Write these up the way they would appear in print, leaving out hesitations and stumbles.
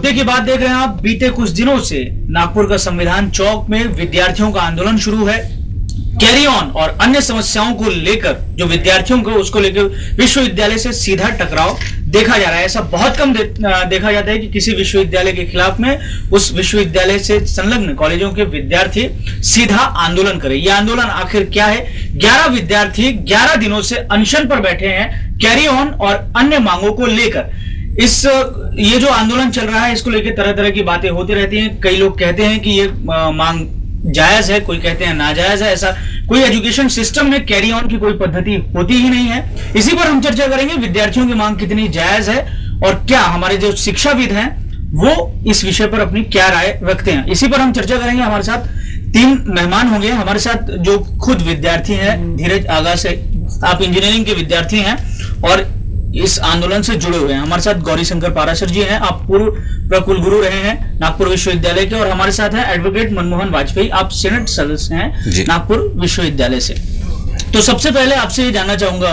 मुद्दे की बात देख रहे हैं आप। बीते कुछ दिनों से नागपुर का संविधान चौक में विद्यार्थियों का आंदोलन शुरू है। कैरी ऑन और अन्य समस्याओं को लेकर जो विद्यार्थियों को उसको लेकर विश्वविद्यालय से सीधा टकराव देखा जा रहा है। ऐसा बहुत कम देखा जाता है कि किसी विश्वविद्यालय के खिलाफ में उस विश्वविद्यालय से संलग्न कॉलेजों के विद्यार्थी सीधा आंदोलन करें। यह आंदोलन आखिर क्या है? 11 विद्यार्थी 11 दिनों से अनशन पर बैठे हैं कैरी ऑन और अन्य मांगों को लेकर। ये जो आंदोलन चल रहा है इसको लेकर तरह तरह की बातें होती रहती हैं। कई लोग कहते हैं कि ये मांग जायज है, कोई कहते हैं नाजायज है। ऐसा कोई एजुकेशन सिस्टम में कैरी ऑन की कोई पद्धति होती ही नहीं है। इसी पर हम चर्चा करेंगे, विद्यार्थियों की मांग कितनी जायज है और क्या हमारे जो शिक्षाविद हैं वो इस विषय पर अपनी क्या राय रखते हैं। इसी पर हम चर्चा करेंगे। हमारे साथ 3 मेहमान होंगे। हमारे साथ जो खुद विद्यार्थी हैं, धीरज आगा से आप इंजीनियरिंग के विद्यार्थी हैं और इस आंदोलन से जुड़े हुए हैं। हमारे साथ गौरी शंकर पाराशर जी हैं, आप पूर्व प्रकुलगुरु रहे हैं नागपुर विश्वविद्यालय के। और हमारे साथ हैं एडवोकेट मनमोहन वाजपेयी, आप सीनेट सदस्य हैं नागपुर विश्वविद्यालय से। तो सबसे पहले आपसे ये जानना चाहूंगा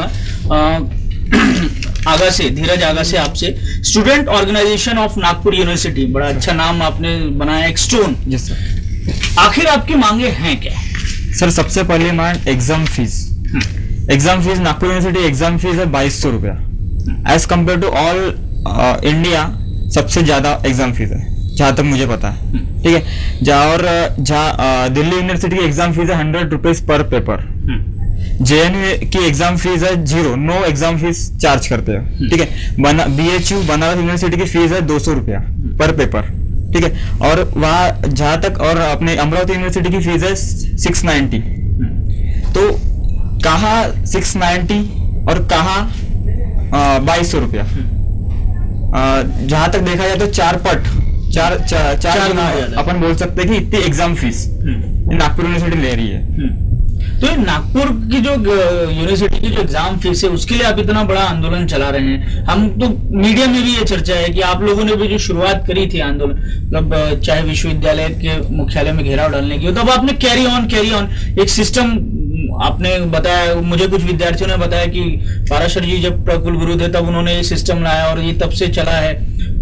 आगा से, धीरज आगा से आपसे, student organisation of Nagpur university, बड़ा अच्छा नाम आपने बनाया, एक स्टोन। Yes sir. आखिर आपकी मांगे हैं क्या? सर सबसे पहले मांग exam fees. Exam fees Nagpur university exam fees है 2200 रुपया। As compare to all India सबसे ज्यादा एग्जाम फीस है जहां तक मुझे पता है। ठीक है। जहाँ दिल्ली यूनिवर्सिटी की एग्जाम फीस है 100 रुपीज पर पेपर। जेएनयू की एग्जाम फीस है 0, नो एग्जाम फीस चार्ज करते हैं। ठीक है। बीएचयू बनारस यूनिवर्सिटी की फीस है 200 रुपया पर पेपर। ठीक है। और वहाँ जहां तक और अपने अमरावती यूनिवर्सिटी की फीस है 690। तो कहाँ 690 और कहाँ 2200 रुपया। जहां तक देखा जाए तो 4 गुना अपन बोल सकते हैं कि इतनी एग्जाम फीस नागपुर यूनिवर्सिटी ले रही है। तो नागपुर की जो यूनिवर्सिटी की जो एग्जाम फीस है उसके लिए आप इतना बड़ा आंदोलन चला रहे हैं। हम तो मीडिया में भी ये चर्चा है कि आप लोगों ने भी जो शुरुआत करी थी आंदोलन, मतलब चाहे विश्वविद्यालय के मुख्यालय में घेराव डालने की, तब आपने कैरी ऑन एक सिस्टम आपने बताया। मुझे कुछ विद्यार्थियों ने बताया कि पाराशर जी जब कुलगुरु थे तब उन्होंने ये सिस्टम लाया और ये तब से चला है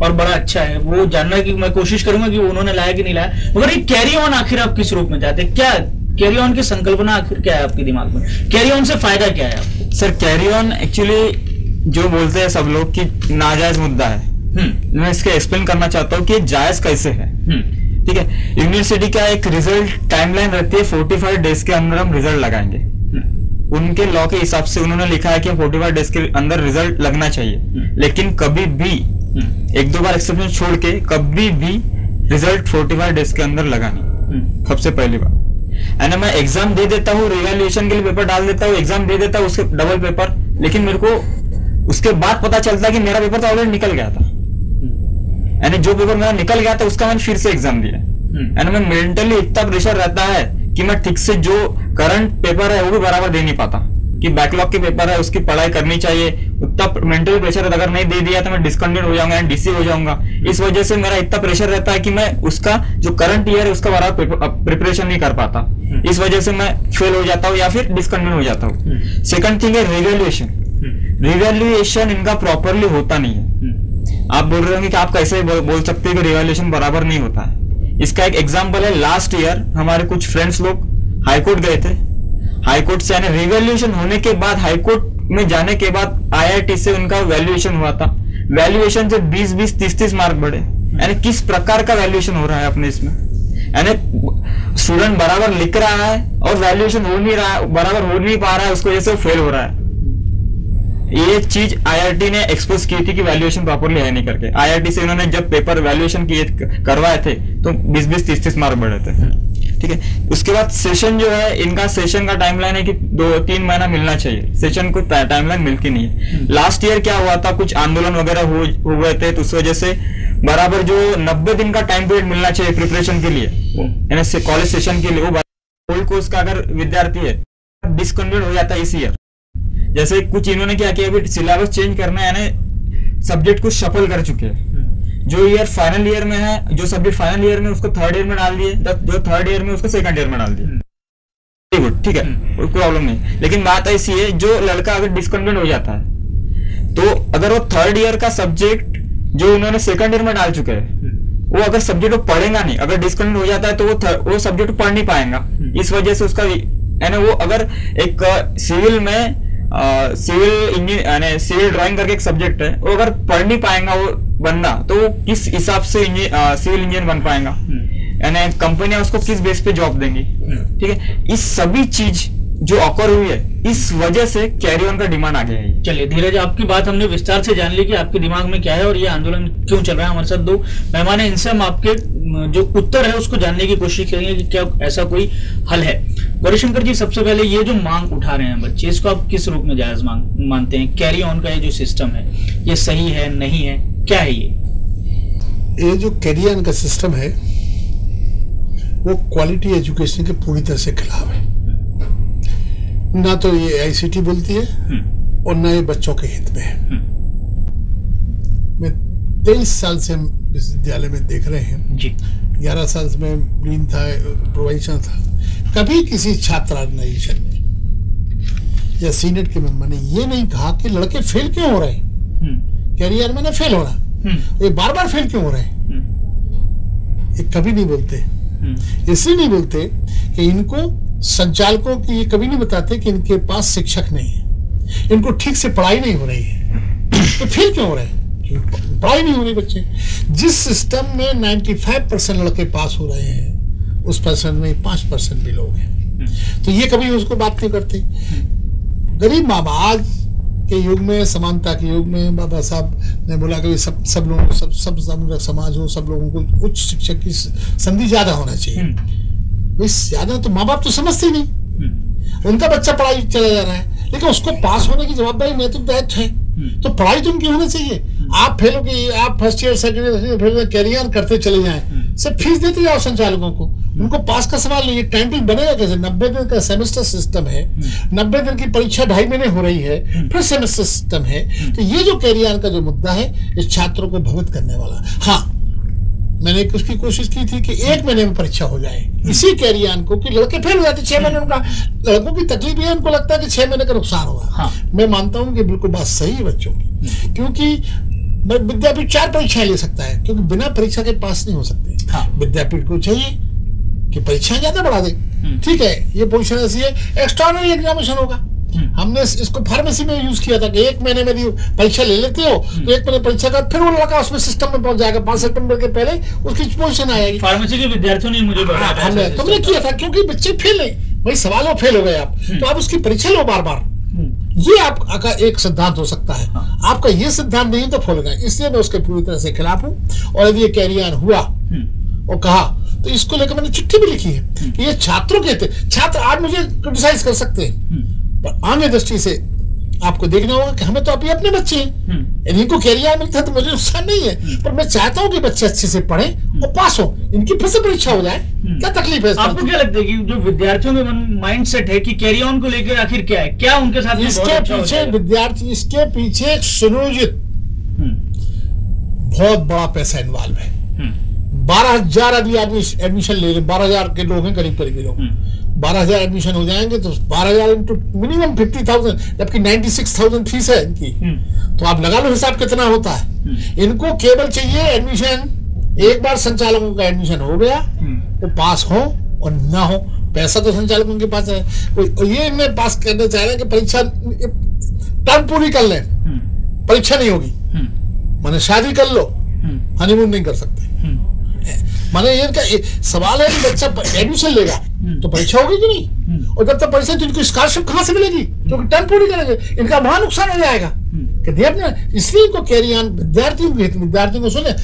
और बड़ा अच्छा है। वो जानना की मैं कोशिश करूंगा कि उन्होंने लाया कि नहीं लाया। मगर ये कैरी ऑन आखिर आप किस रूप में चाहते हैं? क्या कैरी ऑन की संकल्पना आखिर क्या है आपके दिमाग में? कैरी ऑन से फायदा क्या है आपको? सर कैरी ऑन एक्चुअली जो बोलते हैं सब लोग कि नाजायज मुद्दा है। मैं इसके एक्सप्लेन करना चाहता हूँ कि जायज कैसे है। ठीक है। यूनिवर्सिटी का एक रिजल्ट टाइमलाइन रहती है, 45 डेज के अंदर हम रिजल्ट लगाएंगे। उनके लॉ के हिसाब से उन्होंने लिखा है कि 45 डेज के अंदर रिजल्ट लगना चाहिए। लेकिन कभी भी 1-2 बार एक्सेप्शन छोड़ के कभी भी रिजल्ट 45 डेज के अंदर लगानी, सबसे पहली बात। एंड मैं एग्जाम दे देता हूँ, रिवैल्यूएशन के लिए पेपर डाल देता हूँ, एग्जाम दे देता हूँ उसके डबल पेपर, लेकिन मेरे को उसके बाद पता चलता है कि मेरा पेपर तो ऑलरेडी निकल गया था। यानी जो पेपर मेरा निकल गया था उसका मैंने फिर से एग्जाम दिया। एंड मैं मेंटली इतना प्रेशर रहता है कि मैं ठीक से जो करंट पेपर है वो भी बराबर दे नहीं पाता। कि बैकलॉग के पेपर है उसकी पढ़ाई करनी चाहिए, उतना मेंटल प्रेशर अगर नहीं दे दिया तो मैं डिस्कंटिन्यू हो जाऊंगा, डीसी हो जाऊंगा। इस वजह से मेरा इतना प्रेशर रहता है कि मैं उसका जो करंट ईयर है उसका बराबर प्रिपरेशन नहीं कर पाता। इस वजह से मैं फेल हो जाता हूँ या फिर डिस्कंटिन्यू हो जाता हूँ। सेकंड थिंग है रिवैल्यूएशन। रिवैल्यूएशन इनका प्रॉपरली होता नहीं है। आप बोल रहे होंगे कि आप कैसे बोल सकते हैं कि रिवैल्यूएशन बराबर नहीं होता है। इसका एक एग्जांपल है, लास्ट ईयर हमारे कुछ फ्रेंड्स लोग हाईकोर्ट गए थे। हाईकोर्ट से यानी रिवैल्यूएशन होने के बाद, हाईकोर्ट में जाने के बाद आईआईटी से उनका वैल्यूएशन हुआ था। वैल्यूएशन से 20-20, 30-30 मार्क बढ़े। यानी किस प्रकार का वैल्यूएशन हो रहा है अपने इसमें? यानी स्टूडेंट बराबर लिख रहा है और वैल्यूएशन हो नहीं रहा है, बराबर हो नहीं पा रहा है, उसकी वजह से फेल हो रहा है। ये चीज आईआईटी ने एक्सपोज की थी कि वैल्यूएशन प्रॉपरली है नहीं करके। आईआईटी से इन्होंने जब पेपर वैल्यूएशन किए करवाए थे तो 20-20, 30-30 मार्क बढ़े थे। ठीक है। उसके बाद सेशन जो है, इनका सेशन का टाइमलाइन है कि 2-3 महीना मिलना चाहिए। सेशन को टाइमलाइन मिलती नहीं है। लास्ट ईयर क्या हुआ था, कुछ आंदोलन वगैरह हो गए थे, तो उस वजह से बराबर जो 90 दिन का टाइम पीरियड मिलना चाहिए प्रिपरेशन के लिए, यानी कॉलेज सेशन के लिए, वो ओल्ड कोर्स का अगर विद्यार्थी है डिस्कंटिन्यू हो जाता है इस ईयर। जैसे कुछ इन्होंने क्या किया, अभी सिलेबस चेंज करना है, यानी सब्जेक्ट को शफल कर चुके हैं। जो ईयर फाइनल ईयर में है, जो सब्जेक्ट फाइनल ईयर में उसको थर्ड ईयर में डाल दिए, जो थर्ड ईयर में उसको सेकंड ईयर में डाल दिए। गुड, ठीक है, कोई प्रॉब्लम नहीं। लेकिन बात ऐसी है, जो लड़का अगर डिस्कंटिन्यू हो जाता है तो अगर वो थर्ड ईयर का सब्जेक्ट जो उन्होंने सेकंड ईयर में डाल चुके हैं वो अगर सब्जेक्ट वो पढ़ेगा नहीं, अगर डिस्कनेक्ट हो जाता है तो वो सब्जेक्ट पढ़ नहीं पाएगा। इस वजह से उसका यानी वो अगर एक सिविल में सिविल इंजीनियर सिविल ड्राइंग करके एक सब्जेक्ट है, वो अगर पढ़ नहीं पाएगा वो बंदा, तो वो किस हिसाब से सिविल इंजीनियर बन पाएगा, यानी कंपनियां उसको किस बेस पे जॉब देंगी। ठीक है, इस सभी चीज जो ऑकर हुई है, इस वजह से कैरी ऑन का डिमांड आ गया है। चलिए धीरज, आपकी बात हमने विस्तार से जान ली कि आपके दिमाग में क्या है और ये आंदोलन क्यों चल रहा है। हमारे साथ दो मेहमान है, इनसे हम आपके जो उत्तर है उसको जानने की कोशिश करेंगे कि क्या ऐसा कोई हल है। गौरीशंकर जी, सबसे पहले ये जो मांग उठा रहे हैं बच्चे, इसको आप किस रूप में जायज मानते हैं? कैरी ऑन का ये जो सिस्टम है, ये सही है, नहीं है, क्या है ये जो कैरी ऑन का सिस्टम है वो क्वालिटी एजुकेशन के पूरी तरह से खिलाफ है। ना तो ये आईसीटी बोलती है और ना ये बच्चों के हित में है। मैं 23 साल से विश्वविद्यालय में देख रहे हैं जी, 11 साल से मैं डीन था, प्रोवाइजर था, कभी किसी छात्र ऑर्गेनाइजेशन ने या सीनेट के मेंबर ने ये नहीं कहा कि लड़के फेल क्यों हो रहे हैं, कैरियर में ना फेल हो रहा, ये बार बार फेल क्यों हो रहे हैं, ये कभी नहीं बोलते। इसलिए नहीं बोलते कि इनको संचालकों की ये कभी नहीं बताते कि इनके पास शिक्षक नहीं है, इनको ठीक से पढ़ाई नहीं हो रही है, तो फेल क्यों हो रहे हैं? पढ़ाई नहीं हो रही बच्चे। जिस सिस्टम में 95% लड़के पास हो रहे हैं, उस परसेंट में 5% भी लोग हैं, तो ये कभी उसको बात नहीं करते। गरीब माँ बाप, आज के युग में, समानता के युग में, बाबा साहब ने बोला कि सब लोगों को सब समाज हो, सब लोगों को उच्च शिक्षा की संधि ज्यादा होना चाहिए। ज्यादा तो माँ बाप तो समझते ही नहीं, उनका बच्चा पढ़ाई चला जा रहा है, लेकिन उसको पास होने की जवाबदारी नैतिक दायित्व है, तो पढ़ाई तो उनकी होनी चाहिए। आप फेल हो गई, आप first year second year fail, career करते चले जाएं, सिर्फ फीस देते जाओ संचालकों को, उनको पास का सवाल नहीं है। टाइम टेबल बनेगा कैसे? 90 दिन का सेमेस्टर सिस्टम है, 90 दिन की परीक्षा 2.5 महीने हो रही है, फिर सेमेस्टर सिस्टम है। तो ये जो कैरियर का जो मुद्दा है, इस छात्रों को भ्रमित करने वाला। हाँ, मैंने उसकी कोशिश की थी कि 1 महीने में परीक्षा हो जाए इसी कैरियर को, कि लड़के फेल हो जाते 6 महीने। उनका लड़कों की तकलीफ है, उनको लगता है कि 6 महीने का नुकसान होगा। हाँ। मैं मानता हूँ कि बिल्कुल बात सही है बच्चों की, क्योंकि विद्यापीठ 4 परीक्षाएं ले सकता है, क्योंकि बिना परीक्षा के पास नहीं हो सकते। हाँ। विद्यापीठ को चाहिए कि परीक्षाएं ज्यादा बढ़ा दे, ठीक है, ये पोजीशन ऐसी है, एक्स्ट्राऑर्डिनरी एग्जामिनेशन होगा। हमने इसको फार्मेसी में यूज किया था कि 1 महीने में परीक्षा ले लेते हो, तो 1 महीने परीक्षा का फिर वो लड़का उसमें सिस्टम में पहुंच जाएगा, 5 सितंबर के पहले उसकी पोजीशन आएगी। फार्मेसी के विद्यार्थियों ने मुझे बताया, हमने तुमने किया था, क्योंकि बच्चे फेल नहीं, भाई सवाल हो फेल हो गए आप, तो आप उसकी परीक्षा लो बार बार। ये आपका एक सिद्धांत हो सकता है। आपका ये सिद्धांत नहीं तो फॉलो करें, इसलिए मैं उसके पूरी तरह से खिलाफ हूँ। और यदि ये कैरियर हुआ और कहा, तो इसको लेकर मैंने चिट्ठी भी लिखी है कि ये छात्रों के छात्र आज मुझे क्रिटिसाइज कर सकते हैं, पर आने दृष्टि से आपको देखना होगा कि हमें तो अभी अपने बच्चे हैं, इनको कैरियर मिलता है तो मुझे नुकसान नहीं है, पर मैं चाहता हूं कि बच्चे अच्छे से पढ़ें और पास हो, इनकी फिर से परीक्षा हो जाए। क्या तकलीफ है? आपको क्या लगता है कि जो विद्यार्थियों के माइंड सेट है कि कैरी ऑन को लेकर आखिर क्या है, क्या उनके साथ इसके पीछे विद्यार्थी, इसके पीछे सुनियोजित बहुत बड़ा पैसा इन्वॉल्व है। 12,000 अभी आदमी एडमिशन ले रहे, 12,000 के लोग हैं, करीब करीब लोग। 12,000 एडमिशन हो जाएंगे तो 12,000 इंटू मिनिमम 50,000, जबकि 96,000 फीस है इनकी, तो आप लगा लो हिसाब कितना होता है। इनको केवल चाहिए एडमिशन, एक बार संचालकों का एडमिशन हो गया तो पास हो और ना हो, पैसा तो संचालकों के पास है। ये इनमें पास करना चाह रहे हैं कि परीक्षा टर्म पूरी कर लें, परीक्षा नहीं होगी, माने शादी कर लो, हनीमून नहीं कर सकते। माने ये सवाल है कि बच्चा एडमिशन लेगा तो परीक्षा होगी कि नहीं, और जब तक परीक्षा तो इनको स्कॉलरशिप कहां से मिलेगी, क्योंकि टर्म पूरी करेंगे, इनका वहां नुकसान हो जाएगा। इसलिए इनको कैरी ऑन, विद्यार्थियों को सुने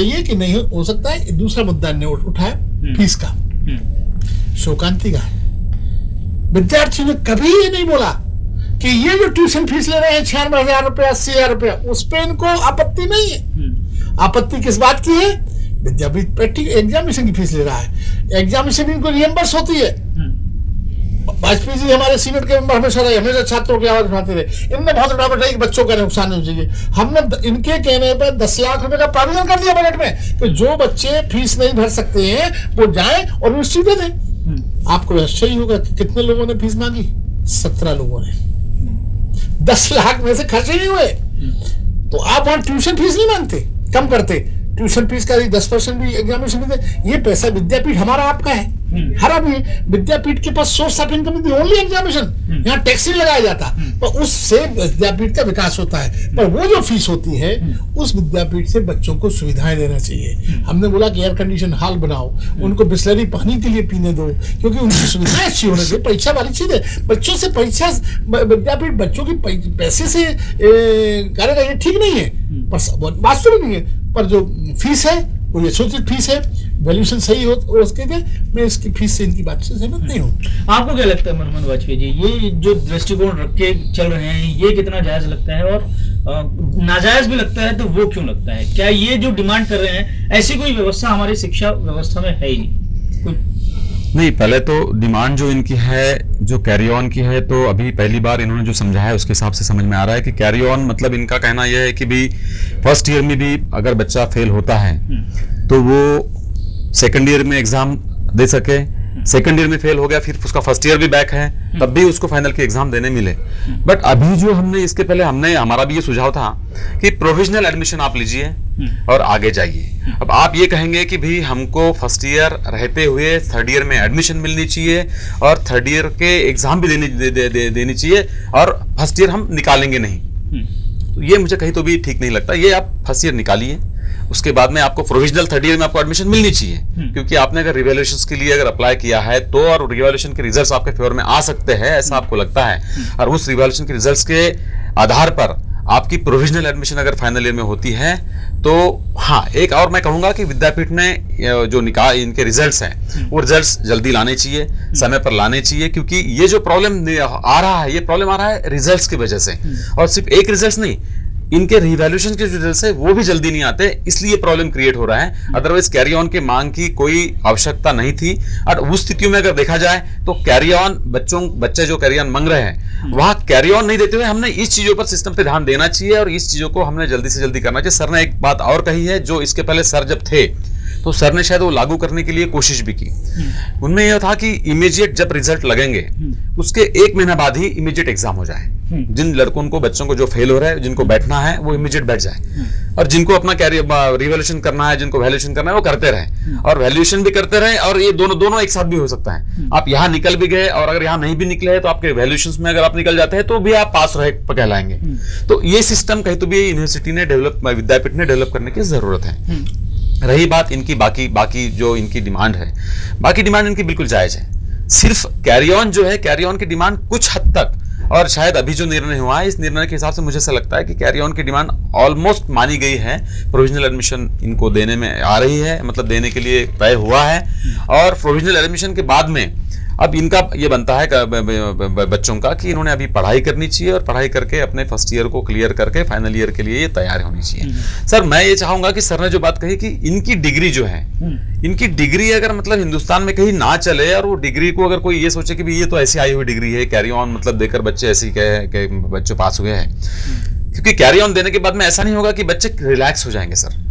ये कि नहीं हो सकता है। दूसरा मुद्दा ने उठाया फीस का, शोकांति का। विद्यार्थियों ने कभी ये नहीं बोला कि ये जो ट्यूशन फीस ले रहे हैं 96,000 रुपया, 80,000 रुपया, उस पर इनको आपत्ति नहीं है। आपत्ति किस बात की है? विद्यापीठ प्रैक्टिकल एग्जामिनेशन की फीस ले रहा है, एग्जामिनेशन इनको रियम्बर्स होती है। वाजपेयी जी हमारे सीनेट के मेंबर हमेशा छात्रों की आवाज उठाते रहे, इनने बहुत बड़ा बताया कि बच्चों का नुकसान नहीं चाहिए। हमने इनके कहने पर 10 लाख रुपए का प्रावधान कर दिया बजट में कि जो बच्चे फीस नहीं भर सकते हैं वो जाएं और यूनिवर्सिटी दे दें। आपको आश्चर्य होगा कि कितने लोगों ने फीस मांगी? 17 लोगों ने। 10 लाख में से खर्चे नहीं हुए, तो आप वहां ट्यूशन फीस नहीं मांगते, कम करते, ट्यूशन फीस का 10% भी एग्जामिनेशन में दे। ये पैसा विद्यापीठ हमारा आपका है, हर आदमी विद्यापीठ के पास source of income is only examination, यहाँ टैक्स नहीं लगाया जाता, पर उससे विद्यापीठ का विकास होता है। पर वो जो फीस होती है उस विद्यापीठ से बच्चों को सुविधाएं देना चाहिए। हमने बोला कि एयर कंडीशन हॉल बनाओ, उनको बिस्लरी पानी के लिए पीने दो, क्योंकि उनकी सुविधाएं अच्छी होने चाहिए। परीक्षा वाली चीज है, बच्चों से परीक्षा, विद्यापीठ बच्चों की पैसे से करेगा, ये ठीक नहीं है, पर वास्तविक नहीं है। पर जो फीस है वो यथोचित फीस है, वैल्यूएशन सही हो उसके लिए मैं इसकी फीस से इनकी बात से सहमत नहीं हूँ। आपको क्या लगता है मनमोहन वाजपेयी जी, ये जो दृष्टिकोण रख के चल रहे हैं ये कितना जायज लगता है, और नाजायज भी लगता है तो वो क्यों लगता है? क्या ये जो डिमांड कर रहे हैं ऐसी कोई व्यवस्था हमारी शिक्षा व्यवस्था में है ही नहीं? पहले तो डिमांड जो इनकी है, जो कैरी ऑन की है, तो अभी पहली बार इन्होंने जो समझाया उसके हिसाब से समझ में आ रहा है कि कैरी ऑन मतलब इनका कहना यह है कि भी फर्स्ट ईयर में भी अगर बच्चा फेल होता है तो वो सेकंड ईयर में एग्जाम दे सके, सेकंड ईयर में फेल हो गया फिर उसका फर्स्ट ईयर भी बैक है तब भी उसको फाइनल के एग्जाम देने मिले। बट अभी जो हमने इसके पहले हमारा भी ये सुझाव था कि प्रोविजनल एडमिशन आप लीजिए और आगे जाइए। अब आप ये कहेंगे कि भाई हमको फर्स्ट ईयर रहते हुए थर्ड ईयर में एडमिशन मिलनी चाहिए और थर्ड ईयर के एग्जाम भी देनी चाहिए और फर्स्ट ईयर हम निकालेंगे नहीं, तो ये मुझे कहीं तो भी ठीक नहीं लगता। ये आप फर्स्ट ईयर निकालिए, उसके बाद में आपको प्रोविजनल थर्ड ईयर में आपको एडमिशन मिलनी चाहिए, क्योंकि आपने अगर रिवैल्यूएशंस के लिए अगर अप्लाई किया है तो और रिवैल्यूएशन के रिजल्ट्स आपके फेवर में आ सकते हैं ऐसा आपको लगता है, और उस रिवैल्यूएशन के रिजल्ट्स के आधार पर आपकी प्रोविजनल एडमिशन अगर फाइनल ईयर में होती है तो हाँ, एक और मैं कहूंगा कि विद्यापीठ ने जो निकाल इनके रिजल्ट्स हैं वो रिजल्ट्स जल्दी लाने चाहिए, समय पर लाने चाहिए, क्योंकि ये जो प्रॉब्लम आ रहा है ये प्रॉब्लम आ रहा है रिजल्ट्स की वजह से, और सिर्फ एक रिजल्ट्स नहीं, इनके रिवैल्यूएशन के जो रिजल्ट्स है वो भी जल्दी नहीं आते, इसलिए प्रॉब्लम क्रिएट हो रहा है। अदरवाइज कैरी ऑन के मांग की कोई आवश्यकता नहीं थी, और उस स्थितियों में अगर देखा जाए तो कैरी ऑन बच्चे जो कैरी ऑन मांग रहे हैं वहां कैरी ऑन नहीं देते हुए हमने इस चीजों पर सिस्टम पे ध्यान देना चाहिए और इस चीजों को हमने जल्दी से जल्दी करना चाहिए। सर ने एक बात और कही है जो इसके पहले सर जब थे तो सर ने शायद वो लागू करने के लिए कोशिश भी की। उनमें यह था कि इमीडिएट जब रिजल्ट लगेंगे उसके 1 महीना बाद ही इमीडिएट एग्जाम हो जाए, जिन लड़कों को बच्चों को जो फेल हो रहा है जिनको बैठना है वो इमीडिएट बैठ जाए, और जिनको अपना रिवैल्यूएशन करना है, जिनको वैल्यूएशन करना है वो करते रहे, और वैल्यूएशन भी करते रहे, और ये दोनों एक साथ भी हो सकता है। आप यहाँ निकल भी गए और अगर यहाँ नहीं भी निकले तो आपके वैल्यूएशन में अगर आप निकल जाते हैं तो भी आप पास रहे कहलाएंगे। तो ये सिस्टम कहीं तो भी यूनिवर्सिटी ने विद्यापीठ ने डेवलप करने की जरूरत है। रही बात इनकी बाकी जो इनकी डिमांड है, बाकी डिमांड इनकी बिल्कुल जायज है। सिर्फ कैरी ऑन जो है, कैरी ऑन की डिमांड कुछ हद तक, और शायद अभी जो निर्णय हुआ है इस निर्णय के हिसाब से मुझे ऐसा लगता है कि कैरी ऑन की डिमांड ऑलमोस्ट मानी गई है, प्रोविजनल एडमिशन इनको देने में आ रही है, मतलब देने के लिए तय हुआ है, और प्रोविजनल एडमिशन के बाद में अब इनका ये बनता है बच्चों का कि इन्होंने अभी पढ़ाई करनी चाहिए और पढ़ाई करके अपने फर्स्ट ईयर को क्लियर करके फाइनल ईयर के लिए ये तैयार होनी चाहिए। सर मैं ये चाहूंगा कि सर ने जो बात कही कि इनकी डिग्री जो है, इनकी डिग्री अगर मतलब हिंदुस्तान में कहीं ना चले और वो डिग्री को अगर कोई ये सोचे कि ये तो ऐसी आई हुई डिग्री है, कैरी ऑन मतलब देकर बच्चे ऐसे कहे बच्चे पास हुए हैं, क्योंकि कैरी ऑन देने के बाद में ऐसा नहीं होगा कि बच्चे रिलैक्स हो जाएंगे। सर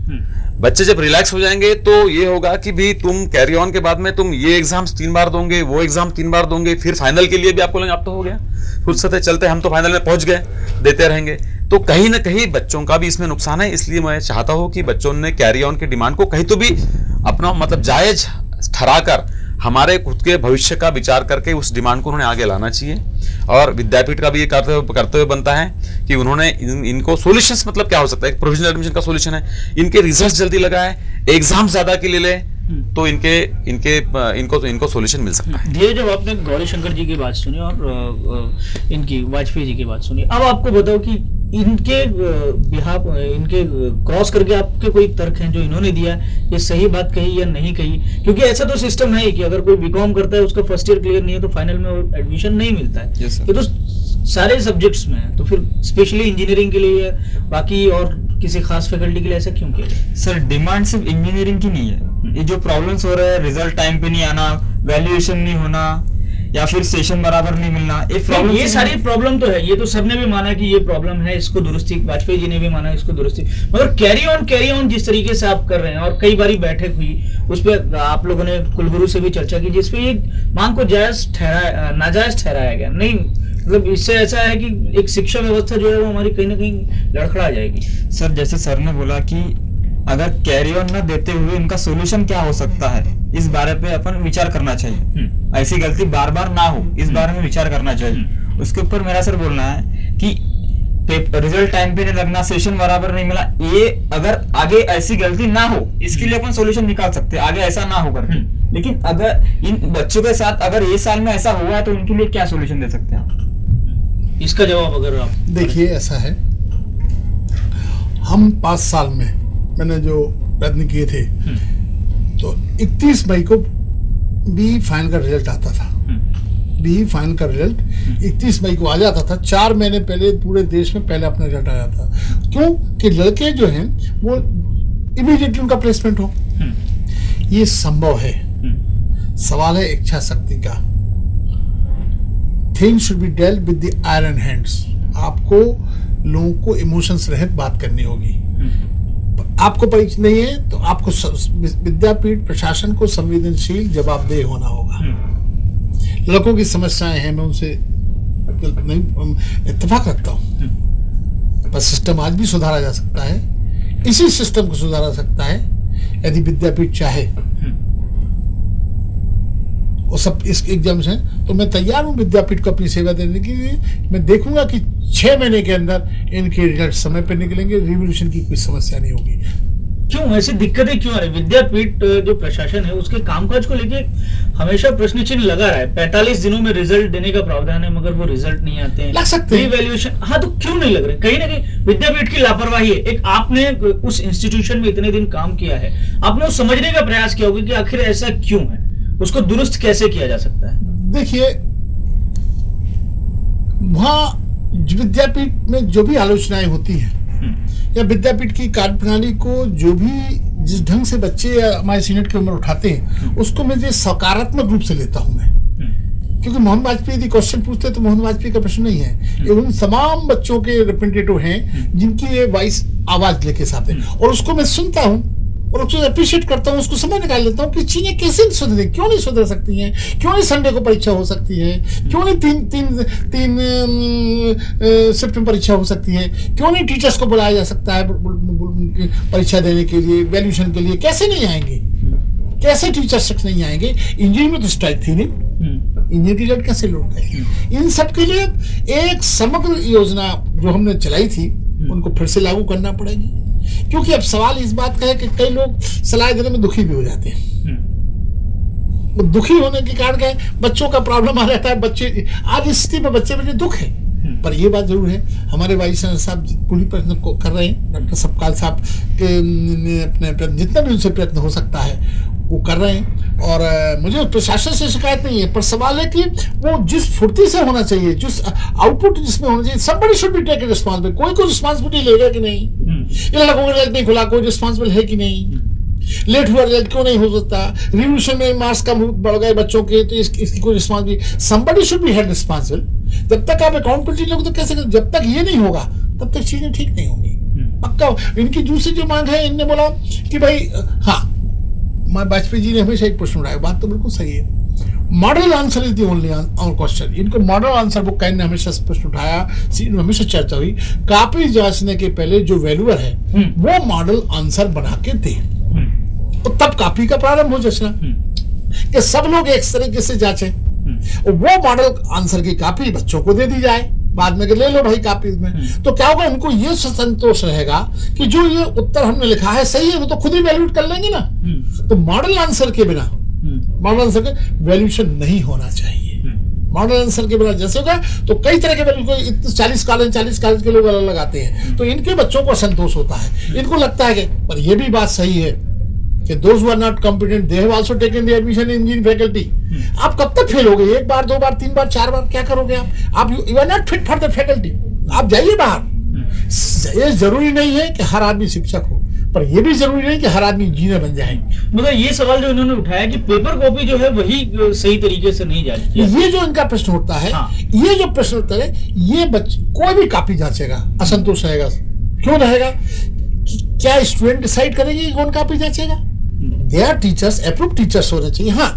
बच्चे जब रिलैक्स हो जाएंगे तो ये होगा कि भी तुम कैरी ऑन के बाद में तुम ये एग्जाम्स 3 बार दोगे, वो एग्जाम 3 बार दोगे, फिर फाइनल के लिए भी आपको अब तो हो गया, फुर्सत है चलते हम तो फाइनल में पहुंच गए, देते रहेंगे। तो कहीं ना कहीं बच्चों का भी इसमें नुकसान है, इसलिए मैं चाहता हूं कि बच्चों ने कैरी ऑन की डिमांड को कहीं तो भी अपना मतलब जायज ठहराकर हमारे खुद के भविष्य का विचार करके उस डिमांड को उन्होंने आगे लाना चाहिए। और विद्यापीठ का भी ये करते हुए बनता है कि उन्होंने इनको सॉल्यूशंस मतलब क्या हो सकता है, प्रोविजनल एडमिशन का सॉल्यूशन है इनके रिजल्ट जल्दी लगाए, एग्जाम ज्यादा के ले तो इनको सॉल्यूशन मिल सकता है। ये जब आपने गौरी शंकर जी की बात सुनी और इनकी वाजपेयी जी की बात सुनी, अब आपको बताओ कि इनके इनके क्रॉस करके आपके कोई तर्क हैं जो इन्होंने दिया, ये सही बात कही या नहीं कही? क्योंकि ऐसा तो सिस्टम है कि अगर कोई बीकॉम करता है उसका फर्स्ट ईयर क्लियर नहीं है तो फाइनल में एडमिशन नहीं मिलता है। ये तो सारे सब्जेक्ट्स में है, तो फिर स्पेशली इंजीनियरिंग के लिए बाकी और किसी खास फैकल्टी के लिए ऐसा क्यों किया? सर डिमांड सिर्फ इंजीनियरिंग की नहीं है, ये जो प्रॉब्लम्स हो रहे हैं, रिजल्ट टाइम पे नहीं आना, वैल्यूएशन नहीं होना, या फिर सेशन बराबर नहीं मिलना, ये सारी प्रॉब्लम तो है, ये तो सबने भी माना कि ये प्रॉब्लम है, इसको दुरुस्ती, वाजपेयी जी ने भी माना इसको दुरुस्ती, मगर कैरी ऑन जिस तरीके से आप कर रहे हैं, और कई बारी बैठक हुई उस पर आप लोगों ने कुलगुरु से भी चर्चा की जिसपे ये मांग को नाजायज ठहराया गया। नहीं मतलब इससे ऐसा है कि एक शिक्षा व्यवस्था जो है वो हमारी कहीं ना कहीं लड़खड़ा जाएगी। सर जैसे सर ने बोला कि अगर कैरी ऑन न देते हुए उनका सोल्यूशन क्या हो सकता है, इस बारे पे अपन विचार करना चाहिए। ऐसी गलती बार बार ना हो, इस बारे में विचार करना चाहिए। उसके ऊपर मेरा सर बोलना है कि रिजल्ट टाइम पे नहीं लगना, सेशन बराबर नहीं मिला, ये अगर आगे ऐसी गलती ना हो, इसके लिए अपन सोल्यूशन निकाल सकते हैं, आगे ऐसा ना हो करके। लेकिन अगर इन बच्चों के साथ अगर ये साल में ऐसा हुआ है तो उनके लिए क्या सोल्यूशन दे सकते हैं आप? इसका जवाब अगर आप देखिए, ऐसा है, हम 5 साल में मैंने जो प्रयत्न किए थे, तो 31 मई को बी फाइनल का रिजल्ट आता था। बी फाइनल का रिजल्ट 31 मई को आ जाता था। 4 महीने पहले पूरे देश में पहले अपना रिजल्ट आ जाता। क्यों? कि लड़के जो हैं वो इमीडिएटली उनका प्लेसमेंट हो। ये संभव है। सवाल है इच्छा शक्ति का। Things should be dealt with the iron hands. आपको लोगों को इमोशंस रहित बात करनी होगी। आपको परिचय नहीं है तो आपको विद्यापीठ प्रशासन को संवेदनशील जवाबदेह होना होगा। लड़कों की समस्याएं हैं, मैं उनसे नहीं इत्तेफाक रखता हूं, पर सिस्टम आज भी सुधारा जा सकता है। इसी सिस्टम को सुधारा सकता है यदि विद्यापीठ चाहे। वो सब इस एग्जाम से, तो मैं तैयार हूं विद्यापीठ को अपनी सेवा देने के लिए। मैं देखूंगा कि 6 महीने के अंदर इनके रिजल्ट समय पर निकलेंगे, रिवोल्यूशन की कोई समस्या नहीं होगी। क्यों ऐसी दिक्कतें क्यों आ रही? विद्यापीठ जो प्रशासन है उसके कामकाज को लेके हमेशा प्रश्न चिन्ह लगा रहा है। 45 दिनों में रिजल्ट देने का प्रावधान है, मगर वो रिजल्ट नहीं आते हैं, लग सकते हैं रिवैल्यूएशन। हाँ, तो क्यों नहीं लग रहे? कहीं ना कहीं विद्यापीठ की लापरवाही है। एक आपने उस इंस्टीट्यूशन में इतने दिन काम किया है, आपने वो समझने का प्रयास किया होगा कि आखिर ऐसा क्यों है, उसको दुरुस्त कैसे किया जा सकता है। देखिए, वहां विद्यापीठ में जो भी आलोचनाएं होती हैं या विद्यापीठ की कार्यप्रणाली को जो भी जिस ढंग से बच्चे या हमारे सीनेट के उम्र उठाते हैं, उसको मैं ये सकारात्मक रूप से लेता हूं मैं। क्योंकि मोहन वाजपेयी यदि क्वेश्चन पूछते तो मोहन वाजपेयी का प्रश्न नहीं है, ये उन तमाम बच्चों के रिप्रेजेंटेटिव हैं जिनकी ये वॉइस आवाज लेके साथ है, और उसको मैं सुनता हूं और उसको अप्रिशिएट करता हूं, उसको समझ निकाल लेता हूं कि चीजें कैसे सुधरे, क्यों नहीं सुधर सकती हैं, क्यों नहीं संडे को परीक्षा हो सकती है, क्यों नहीं तीन शिफ्ट में परीक्षा हो सकती है, क्यों नहीं टीचर्स को बुलाया जा सकता है परीक्षा देने के लिए, वैल्यूएशन के लिए, कैसे नहीं आएंगे, कैसे टीचर्स नहीं आएंगे। इंजीनियरिंग में तो स्ट्राइक थी नहीं, इंजीनियर की रिजल्ट कैसे लौट गए। इन सब के लिए एक समग्र योजना जो हमने चलाई थी उनको फिर से लागू करना पड़ेगी। क्योंकि अब सवाल इस बात का है कि कई लोग सलाह देने में दुखी भी हो जाते हैं। दुखी होने के कारण क्या है, बच्चों का प्रॉब्लम आ रहता है। बच्चे आज इस स्थिति में बच्चे में दुख है, पर यह बात जरूर है, हमारे वाइस चांसलर साहब पूरी प्रयत्न को कर रहे हैं, डॉक्टर सपकाल साहब के अपने जितना भी उनसे प्रयत्न हो सकता है वो कर रहे हैं। और मुझे प्रशासन से शिकायत नहीं है, पर सवाल है कि वो जिस फुर्ती से होना चाहिए, जिस आउटपुट जिसमें होना चाहिए, somebody should be taken responsible। कोई रिस्पॉन्सिबिलिटी लेगा कि नहीं, इन लोगों का रिजल्ट नहीं खुला, कोई रिस्पॉन्सिबल है कि नहीं, लेट हुआ रिजल्ट क्यों नहीं हो सकता, रिवोल्यूशन में मार्क्स कम बढ़ गए बच्चों के, तो इसकी कोई responsibility, somebody should be held responsible। जब तक आप अकाउंटेबिलिटी लोगे तो कैसे, जब तक ये नहीं होगा तब तक चीजें ठीक नहीं होंगी पक्का। इनकी दूसरी जो मांग है, इनने बोला कि भाई, हाँ, वाजपेयी जी ने हमेशा एक प्रश्न उठाया, बात तो बिल्कुल सही है, model answer is the only question. इनको मॉडल आंसर बुक का इन्होंने हमेशा प्रश्न उठाया, हमेशा चर्चा हुई, कापी जांचने के पहले जो वैल्यूअर है वो मॉडल आंसर बना के दे, तो तब कापी का प्रारंभ हो जाना कि सब लोग एक तरीके से जांचें, वो मॉडल आंसर की कापी बच्चों को दे दी जाए बाद में, ले लो भाई कापी में। तो क्या होगा, उनको ये संतोष रहेगा कि जो ये उत्तर हमने लिखा है सही है, वो तो खुद ही वैल्यूएट कर लेंगे ना। तो मॉडल आंसर के बिना, मॉडल आंसर के वैल्यूएशन नहीं होना चाहिए। मॉडल आंसर के बिना जैसे होगा तो कई तरह के वैल्यू, 40 कॉलेज के लोग अलग लगाते हैं, तो इनके बच्चों को असंतोष होता है। इनको लगता है कि, पर यह भी बात सही है कि those who are not competent, they have also taken the admission in engineering faculty। आप कब तक फेल होगे? 1 बार, 2 बार, 3 बार, 4 बार क्या करोगे आप you are not fit for the faculty। आप जाइए बाहर। ये जरूरी नहीं है कि हर आदमी शिक्षक हो, पर यह भी जरूरी नहीं कि हर आदमी इंजीनियर बन जाए। मतलब ये सवाल जो इन्होंने उठाया कि पेपर कॉपी जो है वही सही तरीके से नहीं जारी किया, ये जो इनका प्रश्न उठता है, हाँ। ये जो प्रश्न उठता है, ये बच्चे कोई भी कॉपी जांचेगा असंतोष रहेगा। क्यों रहेगा? क्या स्टूडेंट डिसाइड करेंगे कौन कॉपी जांचेगा? They are teachers, approve teachers होने चाहिए। हाँ,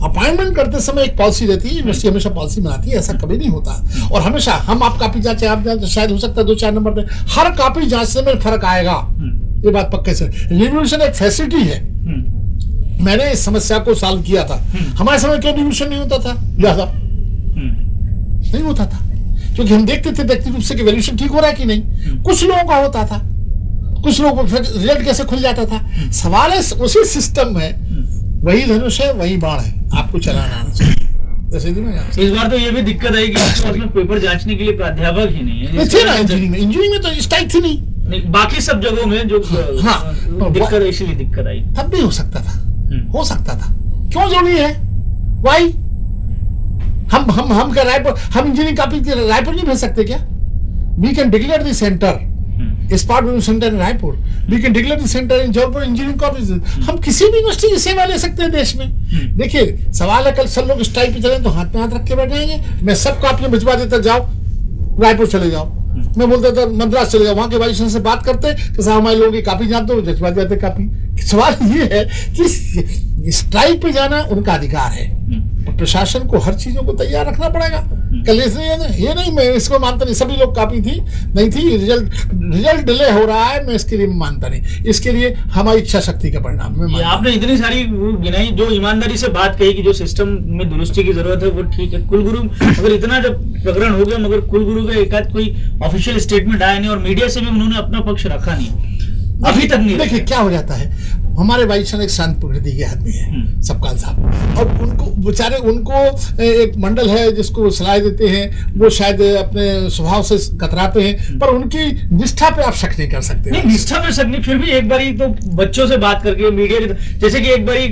अपॉइंटमेंट करते समय एक पॉलिसी रहती है, यूनिवर्सिटी हमेशा पॉलिसी बनाती है, ऐसा कभी नहीं होता। और हमेशा हम आप कॉपी जांचे, आप जांचे, शायद हो सकता है 2-4 नंबर पे, हर कॉपी जांचने में फर्क आएगा, ये बात पक्के से, रिवोल्यूशन एक फैसिलिटी है। मैंने इस समस्या को सॉल्व किया था। हमारे समय क्यों रिवोल्यूशन नहीं होता था ज्यादा? नहीं होता था क्योंकि हम देखते थे व्यक्ति रूप से कि वैल्यूएशन ठीक हो रहा है कि नहीं। कुछ लोगों का होता था, कुछ लोगों को रिजल्ट कैसे खुल जाता था। सवाल है उसी सिस्टम में वही धनुष है, वही बाण है, आपको चलाना आना चाहिए। इस बार तो ये भी दिक्कत आई कि पेपर जांचने के लिए प्राध्यापक ही नहीं है। थे ना इंजीनियरिंग में तो इस टाइप थी नहीं, बाकी सब जगहों में जो दिक्कत, इसीलिए दिक्कत आई। तब भी हो सकता था, हो सकता था। क्यों जरूरी है? वाई हम क्या रायपुर, हम इंजीनियरिंग कॉपी रायपुर नहीं भेज सकते क्या? We can declare the centre spot centre in Raipur, we can declare the centre in Jaunpur engineering college. हम किसी भी यूनिवर्सिटी की सेवा ले सकते हैं देश में। देखिए सवाल है, कल सब लोग स्ट्राइक पे चले तो हाथ में हाथ रख के बैठ जाएंगे। मैं सबको आपने भिजवा देता, जाओ रायपुर चले जाओ। मैं बोलता था मद्रास चले जाओ, वहां के वाइस से बात करते कि साहब हमारे लोगों की कॉपी जानते हो, जजवा जाते कॉपी। सवाल ये है कि स्ट्राइक पे जाना उनका अधिकार है, प्रशासन को हर चीजों को तैयार रखना पड़ेगा। कल ये नहीं मैं इसको मानता नहीं, सभी लोग कॉपी थी नहीं थी, रिजल्ट डिले हो रहा है, मैं इसके लिए मानता नहीं। इसके लिए हमारी इच्छा शक्ति का परिणाम है। आपने इतनी सारी गिनाई, जो ईमानदारी से बात कही कि जो सिस्टम में दुरुस्ती की जरूरत है वो ठीक है। कुलगुरु अगर इतना जब प्रकरण हो गया, मगर कुलगुरु का एकाध कोई ऑफिशियल स्टेटमेंट आया नहीं और मीडिया से भी उन्होंने अपना पक्ष रखा नहीं, अभी तक नहीं। देखिए क्या हो जाता है, हमारे वाइस एक शांत प्रकृति के आदमी है सबकाल साहब, और उनको बेचारे उनको एक मंडल है जिसको सलाह देते हैं, वो शायद अपने स्वभाव से कतराते हैं, पर उनकी निष्ठा पे आप शक नहीं कर सकते। नहीं, निष्ठा पे शक नहीं, फिर भी एक बारी तो बच्चों से बात करके मीडिया के, जैसे कि एक बारी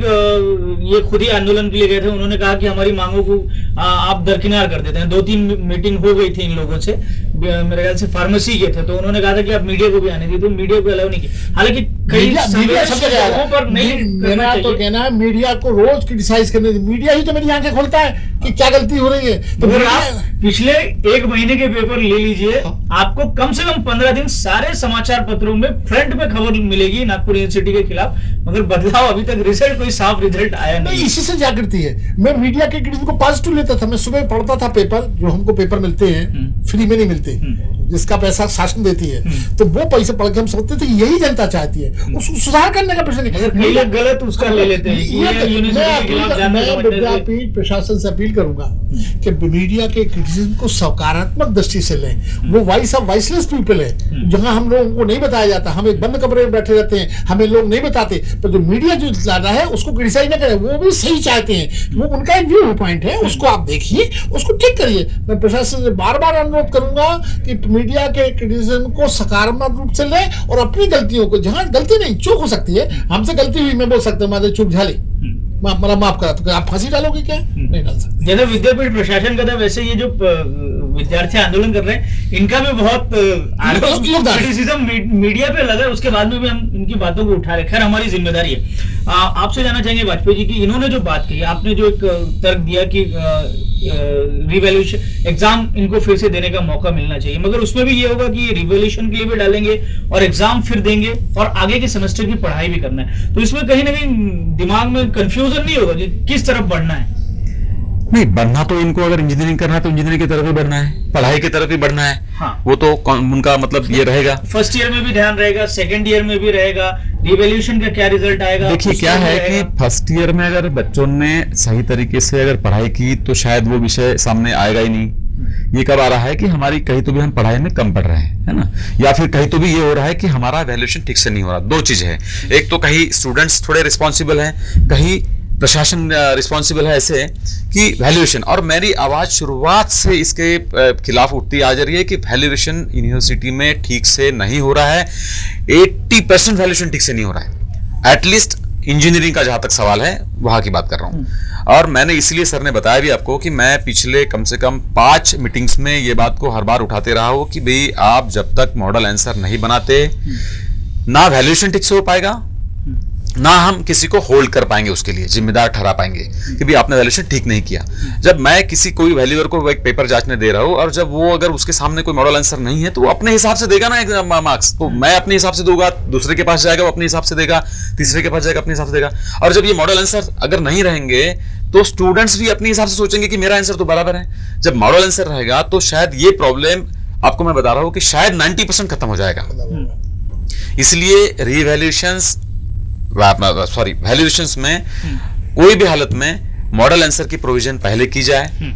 ये खुद ही आंदोलन के लिए गए थे, उन्होंने कहा कि हमारी मांगों को आप दरकिनार कर देते हैं। 2-3 मीटिंग हो गई थी इन लोगों से, मेरे ख्याल से फार्मेसी के थे, तो उन्होंने कहा था कि आप मीडिया को भी आने दीजिए, तो मीडिया को अलाउ नहीं किया। हालांकि कई पर नहीं, मेरा तो कहना है मीडिया को रोज क्रिटिसाइज करने, मीडिया ही तो मेरी आंखें खोलता है कि क्या गलती हो रही है। तो आप पिछले 1 महीने के पेपर ले लीजिए, आपको कम से कम 15 दिन सारे समाचार पत्रों में फ्रंट पे खबर मिलेगी नागपुर यूनिवर्सिटी के खिलाफ, मगर बदलाव अभी तक रिजल्ट, कोई साफ रिजल्ट आया नहीं। इसी से जागृति है। मैं मीडिया के क्रिटिसिज्म को पॉजिटिव लेता था। मैं सुबह पढ़ता था पेपर, जो हमको पेपर मिलते हैं फ्री में नहीं मिलते, जिसका पैसा शासन देती है, तो वो पैसे पढ़ के हम सोचते थे यही जनता चाहती है, उसको सुधार करने का प्रश्न नहीं। गलत उसका ले लेते हैं। मैं विद्यापीठ प्रशासन से अपील करूंगा कि मीडिया के क्रिटिसिज्म को सकारात्मक दृष्टि से लें। वो वॉइस ऑफ वॉइसलेस पीपल है, जहां हम लोगों को नहीं बताया जाता, हम एक बंद कमरे में बैठे रहते हैं, हमें लोग नहीं बताते, पर जो मीडिया जो ज्यादा है उसको क्रिटिसाइज न करें, वो भी सही चाहते हैं, वो उनका एक व्यू पॉइंट है, उसको आप देखिए, उसको ठीक करिए। मैं प्रशासन से बार बार अनुरोध करूंगा कि मीडिया के क्रिटिसिज्म को सकारात्मक रूप से ले, और अपनी गलतियों को, जहां गलती नहीं, चूक हो सकती है, हमसे गलती हुई, मैं बोल सकता हूँ चूक झाली, माफ करा, तो आप फांसी डालोगे क्या? नहीं डाल सकते। जैसे विद्यापीठ प्रशासन का था, वैसे ये जो विद्यार्थी आंदोलन कर रहे हैं, इनका भी बहुत क्रिटिसिज्म मीडिया पे लगा है, उसके बाद में भी हम इनकी बातों को उठा रहे। खैर हमारी जिम्मेदारी है। आपसे जानना चाहेंगे वाजपेयी जी की, इन्होंने जो बात कही, आपने जो एक तर्क दिया कि रिवैल्यूएशन एग्जाम इनको फिर से देने का मौका मिलना चाहिए, मगर उसमें भी ये होगा कि रिवैल्यूएशन के लिए भी डालेंगे और एग्जाम फिर देंगे और आगे के सेमेस्टर की पढ़ाई भी करना है, तो इसमें कहीं ना कहीं दिमाग में कंफ्यूजन नहीं होगा कि किस तरफ बढ़ना है? नहीं, बढ़ना तो इनको, अगर इंजीनियरिंग करना है तो इंजीनियरिंग की तरफ ही बढ़ना है, पढ़ाई की तरफ ही बढ़ना है। हाँ। वो तो उनका मतलब ये रहेगा, फर्स्ट ईयर में भी ध्यान रहेगा, सेकंड ईयर में भी रहेगा, रिवैल्यूएशन का क्या रिजल्ट आएगा। देखिए क्या है कि फर्स्ट ईयर में अगर बच्चों ने सही तरीके से अगर पढ़ाई की तो शायद वो विषय सामने आएगा ही नहीं। ये कब आ रहा है कि हमारी कहीं तो भी हम पढ़ाई में कम पढ़ रहे हैं, है ना, या फिर कहीं तो भी ये हो रहा है कि हमारा वैल्यूएशन ठीक से नहीं हो रहा। 2 चीजें हैं, एक तो कहीं स्टूडेंट्स थोड़े रिस्पॉन्सिबल हैं, कहीं प्रशासन रिस्पॉन्सिबल है ऐसे कि वैल्यूएशन। और मेरी आवाज शुरुआत से इसके खिलाफ उठती आ जा रही है कि वैल्यूएशन यूनिवर्सिटी में ठीक से नहीं हो रहा है। 80% वैल्यूएशन ठीक से नहीं हो रहा है, एटलीस्ट इंजीनियरिंग का जहां तक सवाल है वहां की बात कर रहा हूं। और मैंने इसलिए सर ने बताया भी आपको कि मैं पिछले कम से कम 5 मीटिंग्स में ये बात को हर बार उठाते रहा हूं कि भाई आप जब तक मॉडल आंसर नहीं बनाते, ना वैल्यूएशन ठीक से हो पाएगा, ना हम किसी को होल्ड कर पाएंगे, उसके लिए जिम्मेदार ठहरा पाएंगे कि भी आपने वैल्यूएशन ठीक नहीं किया। जब मैं किसी कोई वैल्यूअर को एक पेपर जांचने दे रहा हूं और जब वो अगर उसके सामने कोई मॉडल आंसर नहीं है तो वो अपने हिसाब से देगा ना मार्क्स, तो मैं अपने हिसाब से दूंगा, दूसरे के पास जाएगा वो अपने हिसाब से देगा, तीसरे के पास जाएगा अपने हिसाब से देगा। और जब ये मॉडल आंसर अगर नहीं रहेंगे तो स्टूडेंट्स भी अपने हिसाब से सोचेंगे कि मेरा आंसर तो बराबर है। जब मॉडल आंसर रहेगा तो शायद ये प्रॉब्लम, आपको मैं बता रहा हूं कि शायद 90% खत्म हो जाएगा। इसलिए वैल्यूएशंस में कोई भी हालत में मॉडल आंसर की प्रोविजन पहले की जाए।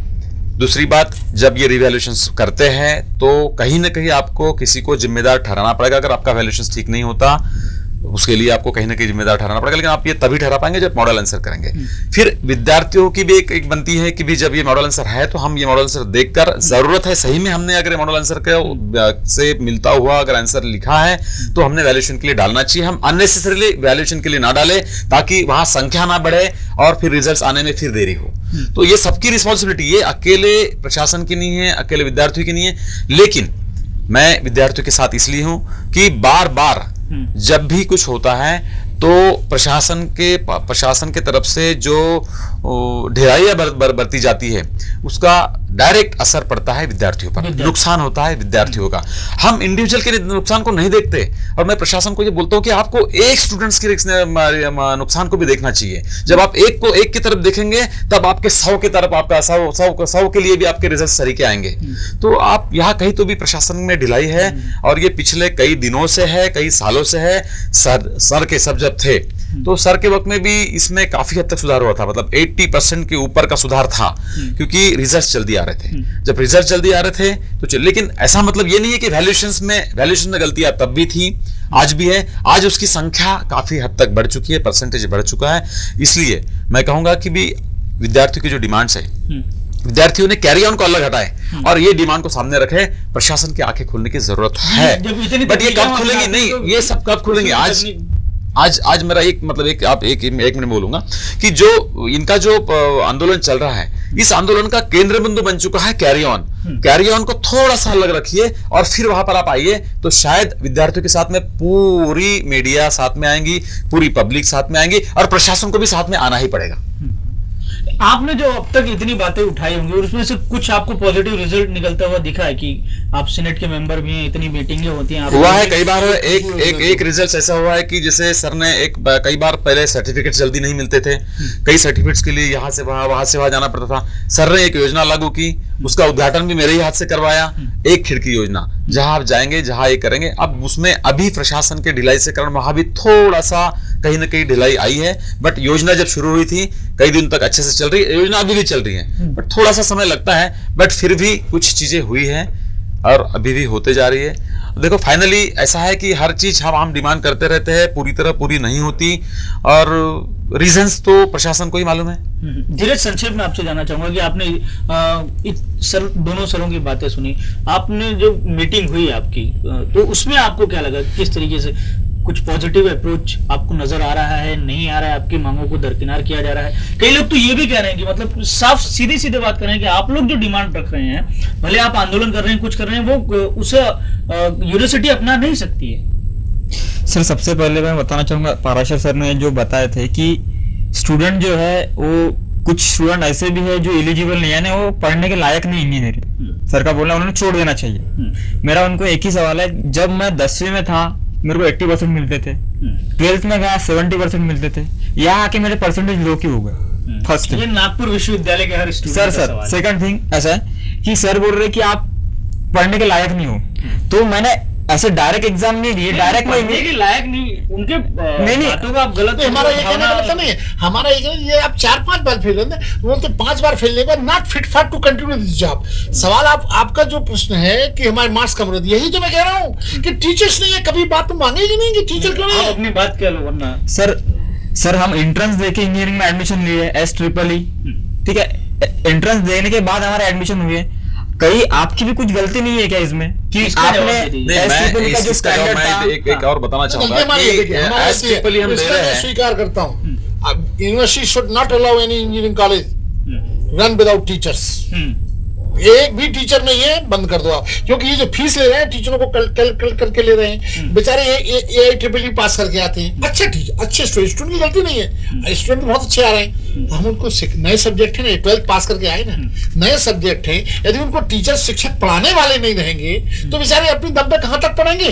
दूसरी बात, जब ये रिवैल्यूएशंस करते हैं तो कहीं ना कहीं आपको किसी को जिम्मेदार ठहराना पड़ेगा। अगर आपका वैल्यूएशंस ठीक नहीं होता उसके लिए आपको कहीं ना कहीं जिम्मेदार ठहराना पड़ेगा, लेकिन आप ये तभी ठहरा पाएंगे जब मॉडल आंसर करेंगे। फिर विद्यार्थियों की भी एक बनती है कि भी जब ये मॉडल आंसर है तो हम ये मॉडल आंसर देखकर, जरूरत है सही में हमने अगर मॉडल आंसर से मिलता हुआ अगर आंसर लिखा है तो हमने वैल्यूएशन के लिए डालना चाहिए। हम अननेसेसरीली वैल्यूएशन के लिए ना डालें ताकि वहां संख्या ना बढ़े और फिर रिजल्ट आने में फिर देरी हो। तो ये सबकी रिस्पॉन्सिबिलिटी, ये अकेले प्रशासन की नहीं है, अकेले विद्यार्थियों की नहीं है। लेकिन मैं विद्यार्थियों के साथ इसलिए हूं कि बार बार जब भी कुछ होता है तो प्रशासन के तरफ से जो ढिलाइयां बरती जाती है उसका डायरेक्ट असर पड़ता है विद्यार्थियों पर, नुकसान होता है विद्यार्थियों का। हम इंडिविजुअल के नुकसान को नहीं देखते और मैं प्रशासन को ये बोलता हूं कि आपको एक स्टूडेंट्स के नुकसान को भी देखना चाहिए। जब आप एक की तरफ देखेंगे तब आपके 100 की तरफ, आपका 100 के लिए भी आपके रिजल्ट सही के आएंगे। तो आप यहाँ कहीं तो भी प्रशासन में ढिलाई है और ये पिछले कई दिनों से है, कई सालों से है। सर के सब जब थे तो सर के वक्त में भी इसमें काफी हद तक सुधार हुआ था, मतलब 80% के ऊपर का सुधार था, क्योंकि रिजल्ट जल्दी आ रहे थे। जब रिजल्ट जल्दी आ रहे थे तो लेकिन ऐसा मतलब ये नहीं है कि वैल्यूएशंस में गलतियां तब भी थी, आज भी है। आज उसकी संख्या काफी हद तक बढ़ चुकी है, परसेंटेज बढ़ चुका है। इसलिए मैं कहूंगा कि भी विद्यार्थियों की जो डिमांड्स है, विद्यार्थियों ने कैरी ऑन को अलग हटाए और ये डिमांड को सामने रखे। प्रशासन की आंखें खोलने की जरूरत है, बट ये कब खुलेंगी? नहीं, ये सब कब खुलेंगे? आज मेरा एक मिनट बोलूंगा कि जो इनका जो आंदोलन चल रहा है, इस आंदोलन का केंद्र बिंदु बन चुका है कैरी ऑन को थोड़ा सा अलग रखिए और फिर वहां पर आप आइए तो शायद विद्यार्थियों के साथ में पूरी मीडिया साथ में आएंगी, पूरी पब्लिक साथ में आएंगी और प्रशासन को भी साथ में आना ही पड़ेगा। आपने जो अब तक इतनी बातें उठाई होंगी और उसमें से कुछ आपको पॉजिटिव रिजल्ट निकलता हुआ दिखा है कि आप सीनेट के मेंबर भी हैं, इतनी मीटिंगें होती हैं, हुआ है कई बार। एक रिजल्ट ऐसा हुआ है कि जैसे सर ने कई बार पहले सर्टिफिकेट जल्दी नहीं मिलते थे, कई सर्टिफिकेट्स के लिए यहाँ से वहां जाना पड़ता था। सर ने एक योजना लागू की, उसका उद्घाटन भी मेरे ही हाथ से करवाया, एक खिड़की योजना, जहां आप जाएंगे जहां ये करेंगे। अब उसमें अभी प्रशासन के ढिलाई से कारण वहां भी थोड़ा सा कहीं ना कहीं ढिलाई आई है, बट योजना जब शुरू हुई थी कई दिन तक अच्छे से चल रही है, योजना अभी भी चल रही है, बट थोड़ा सा समय लगता है, बट फिर भी कुछ चीजें हुई है और अभी भी होते जा रही है। देखो फाइनली ऐसा है कि हर चीज हम डिमांड करते रहते हैं, पूरी तरह पूरी नहीं होती और रीजंस तो प्रशासन को ही मालूम है। धीरज, संक्षेप में आपसे जानना चाहूंगा कि आपने दोनों सरों की बातें सुनी, आपने जो मीटिंग हुई आपकी तो उसमें आपको क्या लगा, किस तरीके से कुछ पॉजिटिव अप्रोच आपको नजर आ रहा है, नहीं आ रहा है, आपकी मांगों को दरकिनार किया जा रहा है? कई लोग तो ये भी कह रहे हैं कि मतलब साफ सीधे बात कर रहे हैं कि आप लोग जो डिमांड रख रहे हैं, भले आप आंदोलन कर रहे हैं, कुछ कर रहे हैं, वो उसे यूनिवर्सिटी अपना नहीं सकती है। सर सबसे पहले मैं बताना चाहूंगा, पाराशर सर ने जो बताए थे कि स्टूडेंट जो है वो कुछ स्टूडेंट ऐसे भी है जो एलिजिबल नहीं है, यानी वो पढ़ने के लायक नहीं इंजीनियरिंग। सर का बोलना उन्होंने छोड़ देना चाहिए। मेरा उनको एक ही सवाल है, जब मैं 10वीं में था मेरे को 80% मिलते थे, 12th में गया 70% मिलते थे, यहाँ आके मेरे परसेंटेज लो क्यों हो गए? फर्स्ट थिंग, ये नागपुर विश्वविद्यालय के हर स्टूडेंट सर सेकंड थिंग ऐसा है कि सर बोल रहे कि आप पढ़ने के लायक नहीं हो, तो मैंने ऐसे डायरेक्ट एग्जाम नहीं दिए, डायरेक्ट पढ़ने के लायक नहीं, उनके बातों का आप गलत, हमारा ये कहने का मतलब नहीं है, हमारा ये आप 4-5 बार फेल होते, बोलते 5 बार फेलने के बाद not fit for to continue this job. सवाल आपका जो प्रश्न है कि हमारे मार्क्स कम रहते, यही तो मैं कह रहा हूँ कि टीचर्स नहीं है, कभी बात तो मांगेगी नहीं कि टीचर क्यों नहीं है। अपनी बात कह लो वरना। सर हम एंट्रेंस देके इंजीनियरिंग में एडमिशन लिए SEEE, ठीक है, एंट्रेंस देने के बाद हमारे एडमिशन हुए। कहीं आपकी भी कुछ गलती नहीं है क्या इसमें कि आपने का जो स्टैंडर्ड था? एक और बताना चाहूंगा कि हम स्वीकार करता हूँ, university should not allow any engineering college run without teachers. एक भी टीचर नहीं है, बंद कर दो आप, क्योंकि ये जो फीस ले रहे हैं टीचरों को कल करके ले रहे हैं, बेचारे AIEEE पास करके आते हैं, अच्छे टीचर, अच्छे स्टूडेंट की गलती नहीं है, स्टूडेंट बहुत अच्छे आ रहे हैं। हम उनको नए सब्जेक्ट है ना, 12th पास करके आए ना, नए सब्जेक्ट है, यदि उनको टीचर शिक्षक पढ़ाने वाले नहीं रहेंगे तो बेचारे अपनी दम पे कहाँ तक पढ़ेंगे,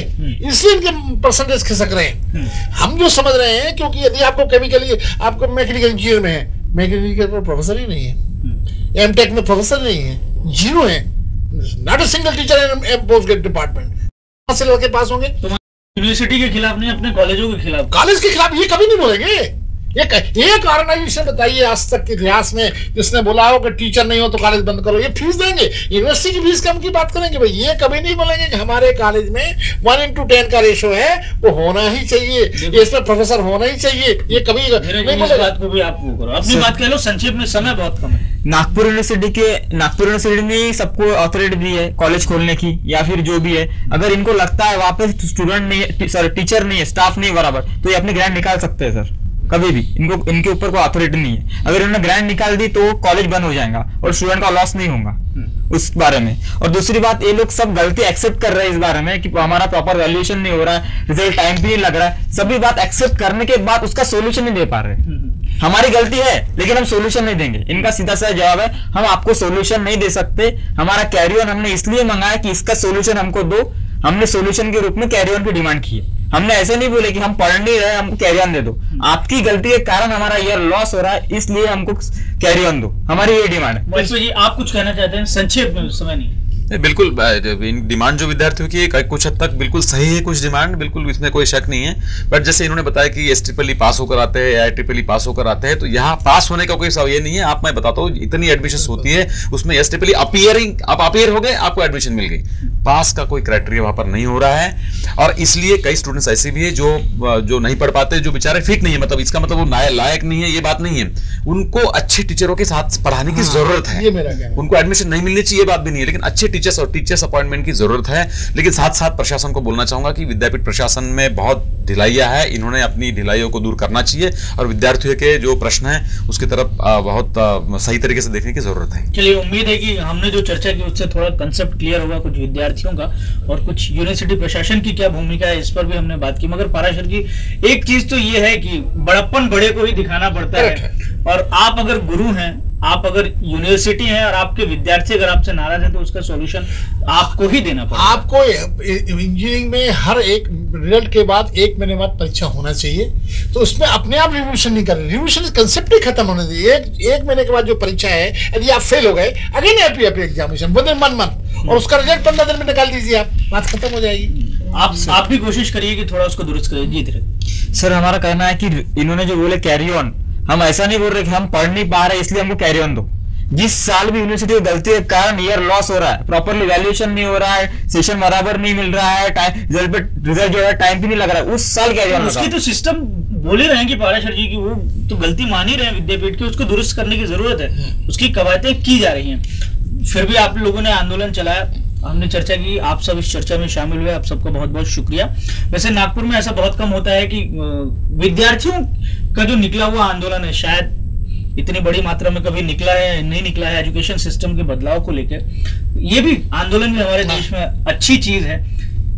इसलिए इनके परसेंटेज खिसक रहे हैं। हम जो समझ रहे हैं, क्योंकि यदि आपको केमिकली, आपको मैकेनिकल इंजीनियर में है, मैकेनिकल प्रोफेसर ही नहीं है, MTech में प्रोफेसर नहीं है, 0 है, not a single teacher in post graduate department, कहां से लड़के पास होंगे? यूनिवर्सिटी के खिलाफ नहीं, अपने कॉलेजों के खिलाफ। कॉलेज के खिलाफ ये कभी नहीं बोलेंगे। एक ऑर्गेनाइजेशन बताइए आज तक के इतिहास में जिसने बोला हो कि टीचर नहीं हो तो कॉलेज बंद करो। ये फीस देंगे, यूनिवर्सिटी की फीस कम की बात करेंगे भाई। ये कभी नहीं बोलेंगे कि हमारे कॉलेज में 1:10 का रेशो है, वो होना ही चाहिए, इसमें प्रोफेसर होना ही चाहिए। ये कभी नहीं बोलेगा। बात को भी आप वो करो, अपनी बात कह लो संक्षेप में, समय बहुत कम है। नागपुर यूनिवर्सिटी ने सबको अथॉरिटी दी है कॉलेज खोलने की, या फिर जो भी है, अगर इनको लगता है वहां पे स्टूडेंट नहीं, सॉरी टीचर नहीं है, स्टाफ नहीं बराबर, तो ये अपने ग्रांट निकाल सकते हैं सर। कभी भी इनके ऊपर कोई अथॉरिटी नहीं है। अगर इन्होंने ग्रांट निकाल दी तो कॉलेज बंद हो जाएगा और स्टूडेंट का लॉस नहीं होगा उस बारे में। और दूसरी बात, ये लोग सब गलती एक्सेप्ट कर रहे हैं इस बारे में कि हमारा प्रॉपर वैल्यूएशन नहीं हो रहा है, रिजल्ट टाइम भी नहीं लग रहा है। सभी बात एक्सेप्ट करने के बाद उसका सोल्यूशन नहीं दे पा रहे। हमारी गलती है लेकिन हम सोल्यूशन नहीं देंगे। इनका सीधा सा जवाब है, हम आपको सोल्यूशन नहीं दे सकते। हमारा कैरी ऑन हमने इसलिए मंगाया कि इसका सोल्यूशन हमको दो। हमने सोल्यूशन के रूप में कैरी ऑन की डिमांड की है। हमने ऐसे नहीं बोले कि हम पढ़ नहीं रहे, हमको कैरी ऑन दे दो। आपकी गलती के कारण हमारा ईयर लॉस हो रहा है, इसलिए हमको कैरी ऑन दो। हमारी ये डिमांड है। जी, आप कुछ कहना चाहते हैं संक्षेप में, समय नहीं। बिल्कुल, डिमांड जो विद्यार्थियों की कुछ हद तक बिल्कुल सही है, कुछ डिमांड बिल्कुल इसमें कोई शक नहीं है। बट जैसे इन्होंने बताया कि SEEE पास होकर आते हैं, IEEE पास होकर आते हैं, तो यहाँ पास होने का कोई सवाल ये नहीं है। आप, मैं बताता हूँ, इतनी एडमिशन होती है उसमें SEEE अपीयरिंग, आप अपीयर हो गए, आपको एडमिशन मिल गई। पास का कोई क्राइटेरिया वहां पर नहीं हो रहा है। और इसलिए कई स्टूडेंट्स ऐसे भी है जो नहीं पढ़ पाते, जो बेचारे फिट नहीं है। मतलब इसका मतलब वो लायक नहीं है, ये बात नहीं है। उनको अच्छे टीचरों के साथ पढ़ाने की जरूरत है। उनको एडमिशन नहीं मिलनी चाहिए, बात भी नहीं है, लेकिन अच्छे टीचर्स और टीचर्स अपॉइंटमेंट की जरूरत है। लेकिन साथ साथ प्रशासन को बोलना चाहूंगा कि विद्यापीठ प्रशासन में बहुत ढिलाइयां है, इन्होंने अपनी ढिलाइयों को दूर करना चाहिए और विद्यार्थियों के जो प्रश्न है उसकी तरफ बहुत सही तरीके से देखने की जरूरत है। चलिए, उम्मीद है कि हमने जो चर्चा की उससे थोड़ा कंसेप्ट क्लियर होगा कुछ विद्यार्थियों का, और कुछ यूनिवर्सिटी प्रशासन की क्या भूमिका है इस पर भी हमने बात की। मगर पाराशर जी, एक चीज तो ये है कि बड़प्पन बड़े को ही दिखाना पड़ता है। और आप अगर गुरु हैं, आप अगर यूनिवर्सिटी हैं और आपके विद्यार्थी अगर आपसे नाराज हैं, तो उसका सॉल्यूशन आपको ही देना पड़ेगा। आपको इंजीनियरिंग में हर एक रिजल्ट के बाद 1 महीने बाद परीक्षा होना चाहिए, तो उसमें अपने आप रिविजन नहीं कर रहे। रिविजन कंसेप्ट ही खत्म होने चाहिए। एक महीने के बाद जो परीक्षा है, यदि आप फेल हो गए, अगेन एग्जामिनेशन मन और उसका रिजल्ट 15 दिन में निकाल दीजिए, आप बात खत्म हो जाएगी। आप भी कोशिश करिए कि थोड़ा उसको दुरुस्त करिए। जी धीरे सर, हमारा कहना है कि इन्होंने जो बोले कैरी ऑन, हम ऐसा नहीं बोल रहे कि हम पढ़ नहीं पा रहे इसलिए हमको कैरी ऑन दो। जिस साल भी यूनिवर्सिटी की गलती के कारण ईयर लॉस हो रहा है, प्रॉपरली वैल्यूएशन नहीं हो रहा है, सेशन बराबर नहीं मिल रहा है, रिजल्ट जो है टाइम भी नहीं लग रहा है, उस साल कैरी ऑन। उसकी तो सिस्टम बोल ही रहे हैं कि पाराशर जी की वो तो गलती मान ही रहे हैं विद्यापीठ की, उसको दुरुस्त करने की जरूरत है, उसकी कवायदें की जा रही हैं। फिर भी आप लोगों ने आंदोलन चलाया, हमने चर्चा की, आप सब इस चर्चा में शामिल हुए, आप सबको बहुत बहुत शुक्रिया। वैसे नागपुर में ऐसा बहुत कम होता है कि विद्यार्थियों का जो निकला हुआ आंदोलन है, शायद इतनी बड़ी मात्रा में कभी निकला है नहीं निकला है एजुकेशन सिस्टम के बदलाव को लेकर। ये भी आंदोलन भी हमारे देश में अच्छी चीज है,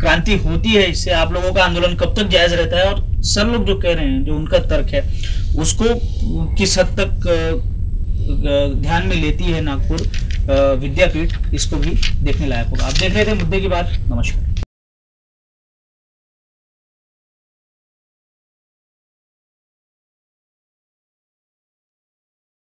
क्रांति होती है इससे। आप लोगों का आंदोलन कब तक जायज रहता है, और सर लोग जो कह रहे हैं, जो उनका तर्क है, उसको किस हद तक ध्यान में लेती है नागपुर विद्यापीठ, इसको भी देखने लायक होगा। आप देख रहे थे मुद्दे की बात। नमस्कार।